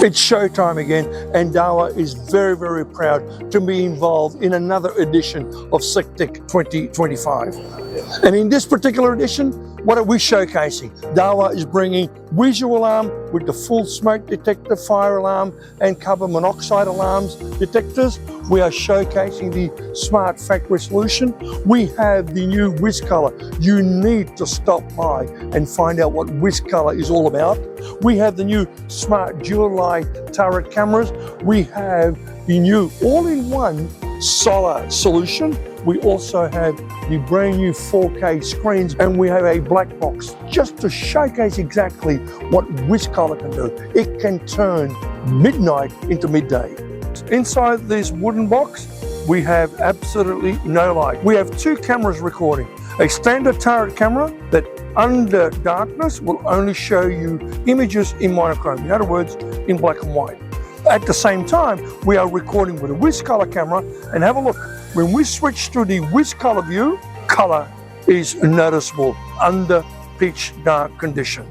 It's showtime again, and Dahua is very, very proud to be involved in another edition of SecTech 2025. And in this particular edition, what are we showcasing? Dahua is bringing visual alarm with the full smoke detector, fire alarm, and carbon monoxide alarms detectors. We are showcasing the smart factory solution. We have the new WizColor. You need to stop by and find out what WizColor is all about. We have the new smart dual light turret cameras. We have the new all-in-one solar solution. We also have the brand new 4K screens, and we have a black box just to showcase exactly what WizColor can do. It can turn midnight into midday. Inside this wooden box, we have absolutely no light. We have two cameras recording. A standard turret camera that under darkness will only show you images in monochrome, in other words, in black and white. At the same time, we are recording with a WizColor camera, and have a look. When we switch to the WizColor view, color is noticeable under pitch dark condition.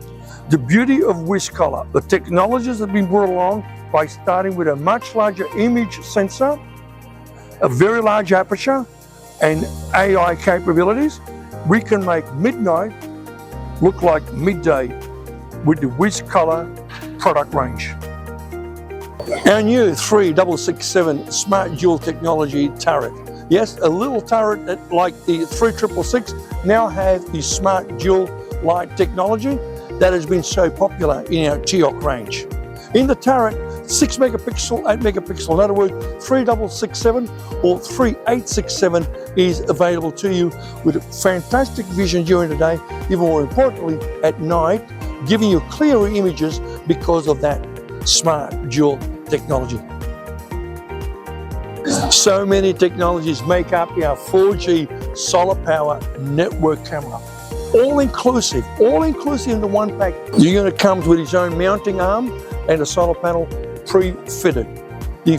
The beauty of WizColor, the technologies that have been brought along by starting with a much larger image sensor, a very large aperture, and AI capabilities, we can make midnight look like midday with the WizColor product range. Our new 3667 smart dual technology turret. Yes, a little turret that, like the 3666, now has the smart dual light technology that has been so popular in our TIOC range. In the turret, 6 megapixel, 8 megapixel, in other words, 3667 or 3867 is available to you with fantastic vision during the day, even more importantly at night, giving you clearer images because of that smart dual technology. So many technologies make up our 4G solar power network camera. All inclusive into one pack. The unit comes with its own mounting arm and a solar panel pre-fitted. The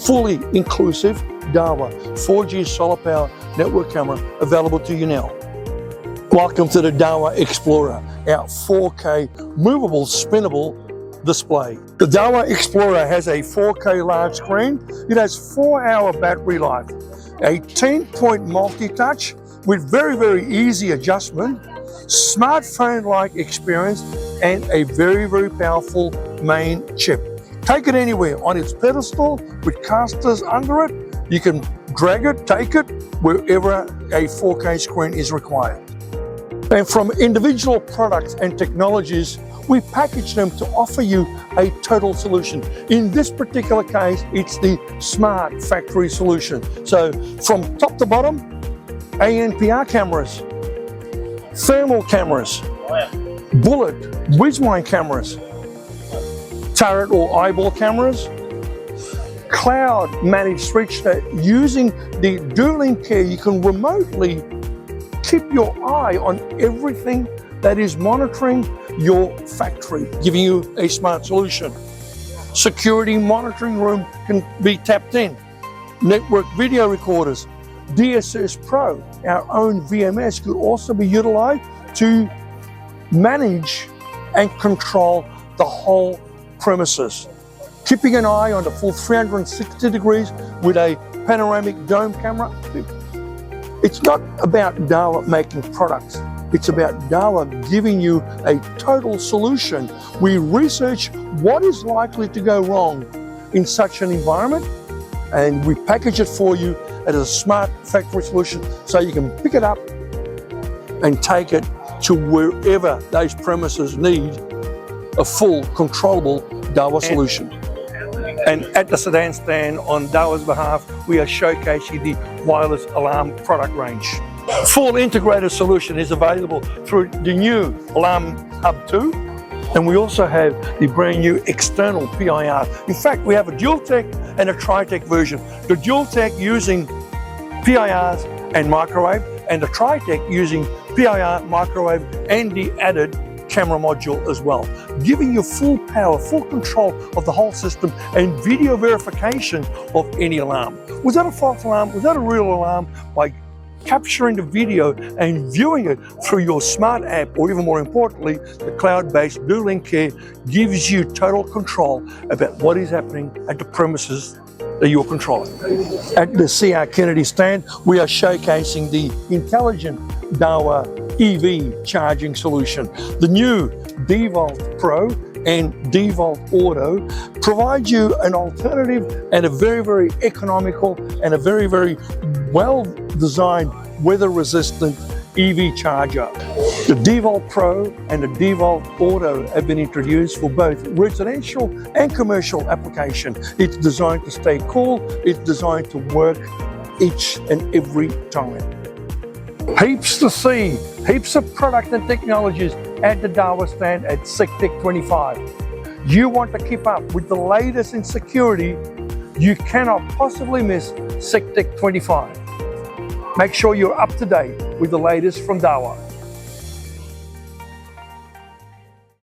fully inclusive Dahua 4G solar power network camera available to you now. Welcome to the Dahua Explorer, our 4K movable spinnable display. The Dahua Explorer has a 4K large screen. It has 4-hour battery life, a 10-point multi-touch with very, very easy adjustment, smartphone-like experience, and a very, very powerful main chip. Take it anywhere on its pedestal with casters under it. You can drag it, take it wherever a 4K screen is required. And from individual products and technologies, we package them to offer you a total solution. In this particular case, it's the smart factory solution. So from top to bottom, ANPR cameras, thermal cameras, bullet, whiz-wine cameras, turret or eyeball cameras, cloud managed switch that using the dual-link care, you can remotely keep your eye on everything that is monitoring your factory, giving you a smart solution. Security monitoring room can be tapped in. Network video recorders, DSS Pro, our own VMS, could also be utilized to manage and control the whole premises. Keeping an eye on the full 360 degrees with a panoramic dome camera. It's not about Dahua making products. It's about Dahua giving you a total solution. We research what is likely to go wrong in such an environment, and we package it for you as a smart factory solution so you can pick it up and take it to wherever those premises need a full controllable Dahua solution. And at the sedan stand on Dahua's behalf, we are showcasing the wireless alarm product range. Full integrated solution is available through the new Alarm Hub 2, and we also have the brand new external PIR. In fact, we have a dual tech and a tri-tech version. The dual tech using PIRs and microwave, and the tri-tech using PIR, microwave, and the added camera module as well, giving you full power, full control of the whole system, and video verification of any alarm. Was that a false alarm? Was that a real alarm? By capturing the video and viewing it through your smart app, or even more importantly, the cloud-based Dual-Link Care gives you total control about what is happening at the premises that you're controlling. At the CR Kennedy stand, we are showcasing the intelligent Dahua EV charging solution. The new D-Volt Pro and D-Volt Auto provide you an alternative and a very, very economical and a very, very well-designed, weather-resistant EV charger. The D-Volt Pro and the D-Volt Auto have been introduced for both residential and commercial application. It's designed to stay cool, it's designed to work each and every time. Heaps to see, heaps of product and technologies at the Dahua stand at SecTech 25. You want to keep up with the latest in security, you cannot possibly miss SecTech 25. Make sure you're up to date with the latest from Dahua.